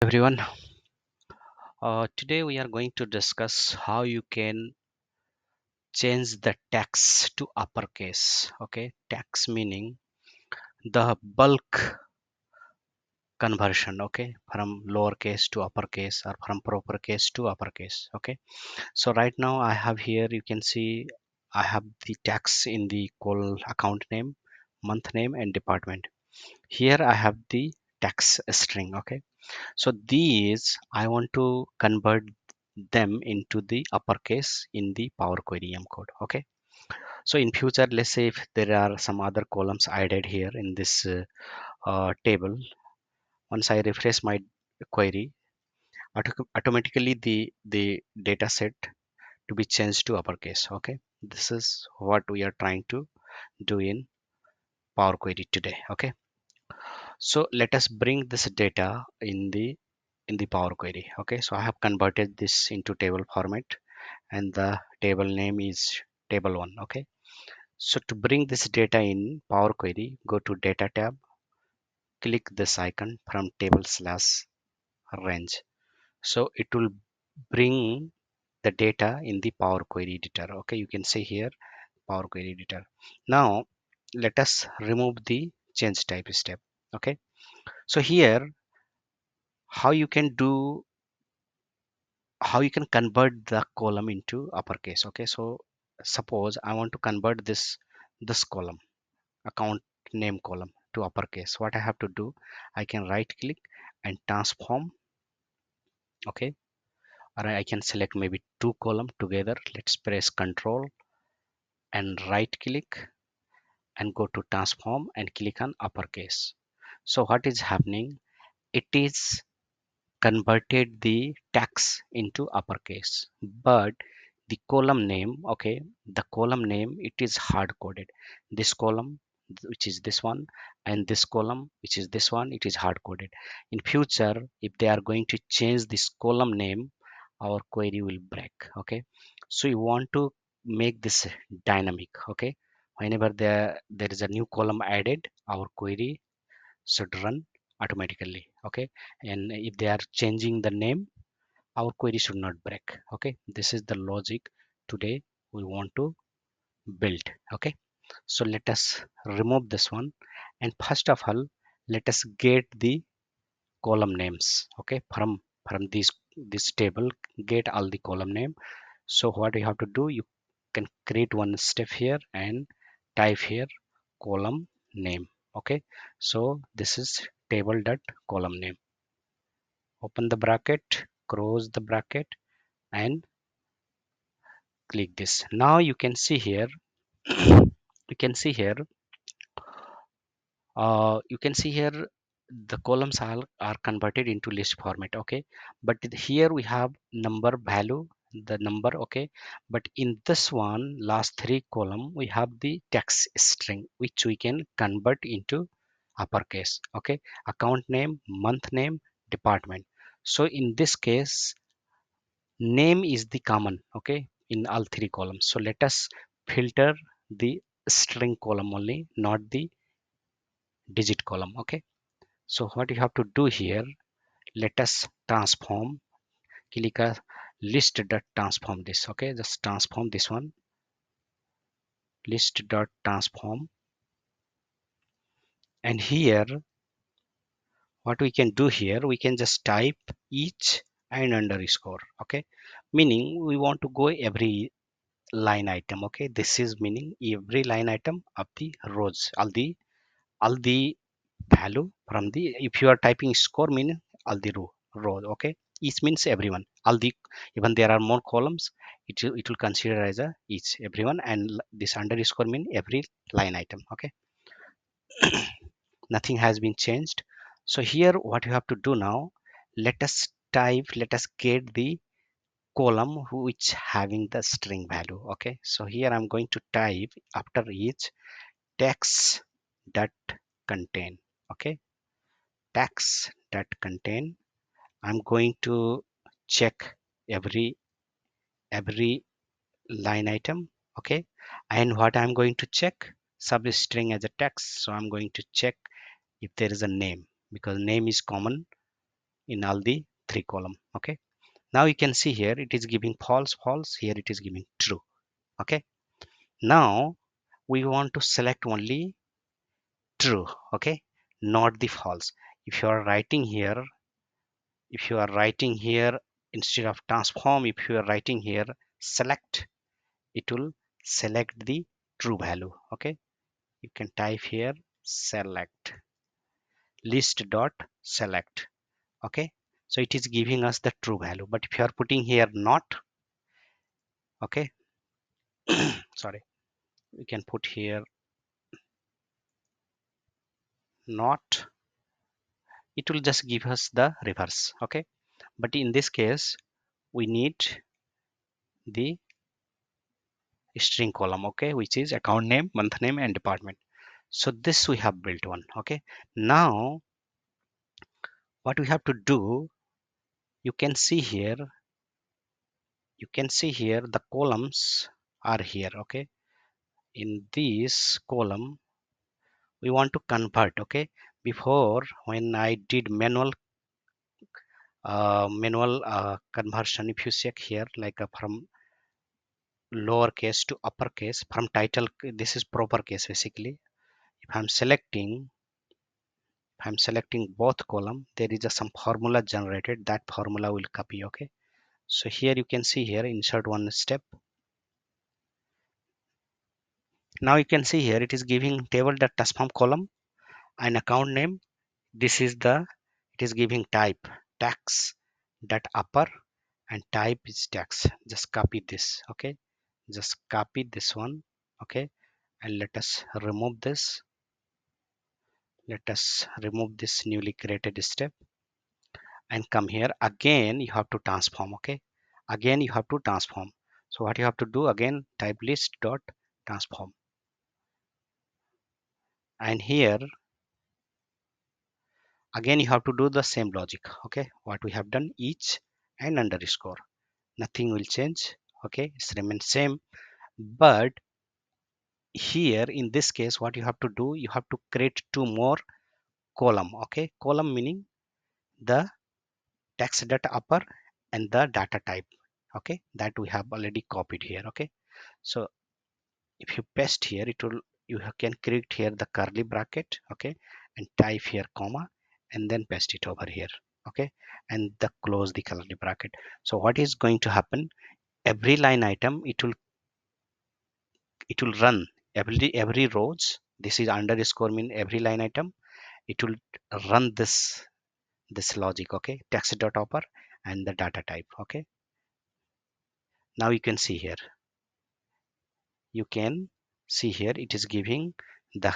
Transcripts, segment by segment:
Everyone, today we are going to discuss how you can change the text to uppercase. Okay, text meaning the bulk conversion, okay, from lowercase to uppercase or from proper case to uppercase. Okay, so right now I have here, you can see I have the text in the call account name, month name, and department. Here I have the text string. Okay, so these I want to convert them into the uppercase in the Power Query M code. Okay. So in future, let's say if there are some other columns added here in this table, once I refresh my query, automatically the data set to be changed to uppercase. Okay. This is what we are trying to do in Power Query today. Okay. So let us bring this data in the Power Query. Okay. So I have converted this into table format and the table name is table 1. Okay, so to bring this data in Power Query, go to data tab, click this icon from table slash range. So it will bring the data in the Power Query editor. Okay, you can see here Power Query editor. Now let us remove the change type step. Okay, so here how you can do, how you can convert the column into uppercase. Okay, so suppose I want to convert this column, account name column, to uppercase. What I have to do, I can right click and transform. Okay, or I can select maybe two column together. Let's press control and right click and go to transform and click on uppercase. So what is happening, it is converted the text into uppercase, but the column name, okay, the column name, it is hard coded. This column, which is this one, and this column, which is this one, it is hard coded. In future, if they are going to change this column name, our query will break. Okay, so you want to make this dynamic. Okay, whenever there is a new column added, our query should run automatically. Okay, and if they are changing the name, our query should not break. Okay, this is the logic today we want to build. Okay, so let us remove this one, and first of all, let us get the column names. Okay, from this table, get all the column name. So what you have to do, you can create one step here and type here column name. Okay, so this is table dot column name. Open the bracket, close the bracket, and click this. Now you can see here, you can see here, you can see here the columns are converted into list format. Okay, but here we have number value, the number. Okay, but in this one last three column we have the text string which we can convert into uppercase. Okay, account name, month name, department. So in this case, name is the common, okay, in all three columns. So let us filter the string column only, not the digit column. Okay, so what you have to do here, let us transform, click a list dot transform this. Okay, just transform this one, list dot transform, and here what we can do here, we can just type each and underscore. Okay, meaning we want to go every line item. Okay, this is meaning every line item of the rows, all the value from the, if you are typing score, mean all the row. Okay, each means everyone, all the, even there are more columns, it will consider as a each everyone, and this underscore mean every line item. Okay, nothing has been changed. So here what you have to do now, let us get the column which having the string value. Okay, so here I'm going to type after each text that contain. Okay, text that contain, I'm going to check every line item. Okay, and what I'm going to check, substring as a text, so I'm going to check if there is a name, because name is common in all the three column. Okay, now you can see here it is giving false false, here it is giving true. Okay, now we want to select only true, okay, not the false. If you are writing here, if you are writing here instead of transform, if you are writing here select, it will select the true value. Okay, you can type here select list dot select. Okay, so it is giving us the true value, but if you are putting here not, okay, sorry, we can put here not, it will just give us the reverse. Okay, but in this case we need the string column, okay, which is account name, month name, and department. So this we have built one. Okay, now what we have to do, you can see here, you can see here the columns are here. Okay, in this column we want to convert. Okay, before when I did manual conversion, if you check here like from lowercase to uppercase, from title, this is proper case basically. If I'm selecting both column, there is a some formula generated, that formula will copy. Okay, so here you can see here insert one step. Now you can see here it is giving table dot transform column and account name. This is the, it is giving type tax that upper and type is tax. Just copy this. Okay, just copy this one. Okay, and let us remove this. Let us remove this newly created step and come here. Again you have to transform. Okay, again you have to transform. So what you have to do, again type list dot transform, and here again you have to do the same logic. Okay, what we have done, each and underscore, nothing will change. Okay, it's remain same, but here in this case what you have to do, you have to create two more column. Okay, column meaning the text data upper and the data type. Okay, that we have already copied here. Okay, so if you paste here, it will, you can create here the curly bracket. Okay, and type here comma and then paste it over here. Okay, and the close the curly bracket. So what is going to happen, every line item, it will run every rows. This is underscore mean every line item, it will run this logic. Okay, text dot upper and the data type. Okay, now you can see here, you can see here it is giving the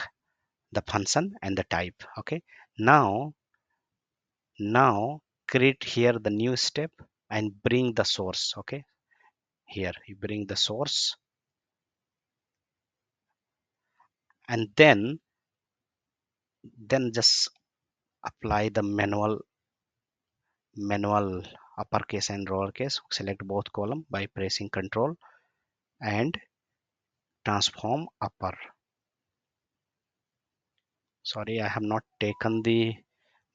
function and the type. Okay, now create here the new step and bring the source. Okay, here you bring the source and then just apply the manual uppercase and lowercase, select both column by pressing control and transform upper. Sorry, I have not taken the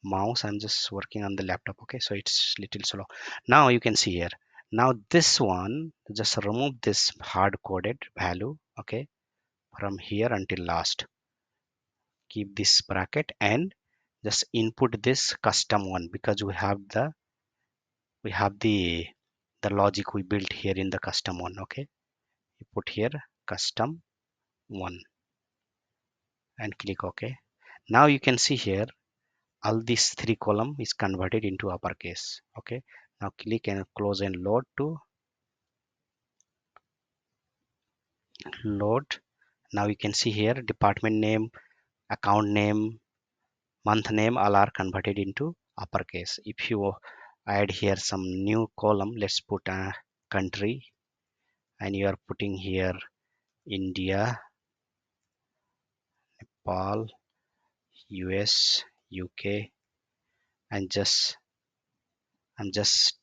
mouse, I'm just working on the laptop. Okay, so it's little slow. Now you can see here, now this one, just remove this hard coded value. Okay, from here until last, keep this bracket and just input this custom one, because we have the logic we built here in the custom one. Okay, you put here custom one and click OK. Now you can see here all these three column is converted into uppercase. Okay, now click and close and load to load. Now you can see here department name, account name, month name, all are converted into uppercase. If you add here some new column, let's put a country, and you are putting here India, Nepal, US, UK, and I'm just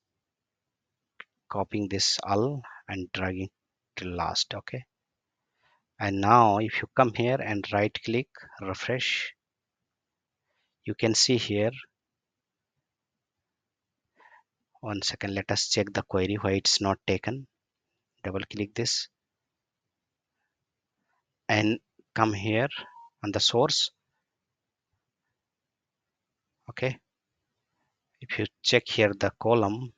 copying this all and dragging to last. Okay, and now if you come here and right click, refresh, you can see here One second, let us check the query why it's not taken. Double click this and come here on the source. Okay, if you check here the column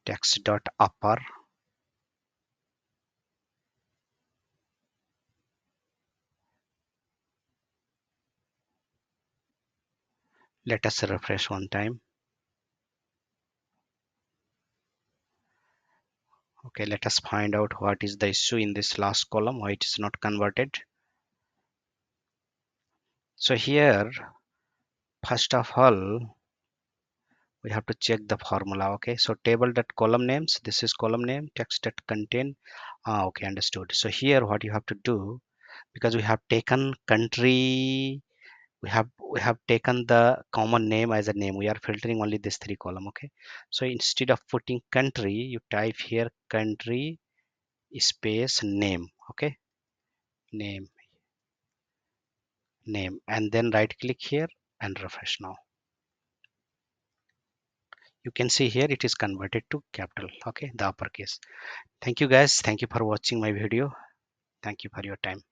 text.upper, let us refresh one time. Okay, let us find out what is the issue in this last column, why it is not converted. So here, first of all, we have to check the formula. Okay, so table that column names, this is column name, text that contain. Okay, understood. So here what you have to do, because we have taken country, we have taken the common name as a name, we are filtering only this three column. Okay, so instead of putting country, you type here country space name. Okay, name, name, and then right click here and refresh. Now you can see here it is converted to capital. Okay, the uppercase. Thank you guys, thank you for watching my video. Thank you for your time.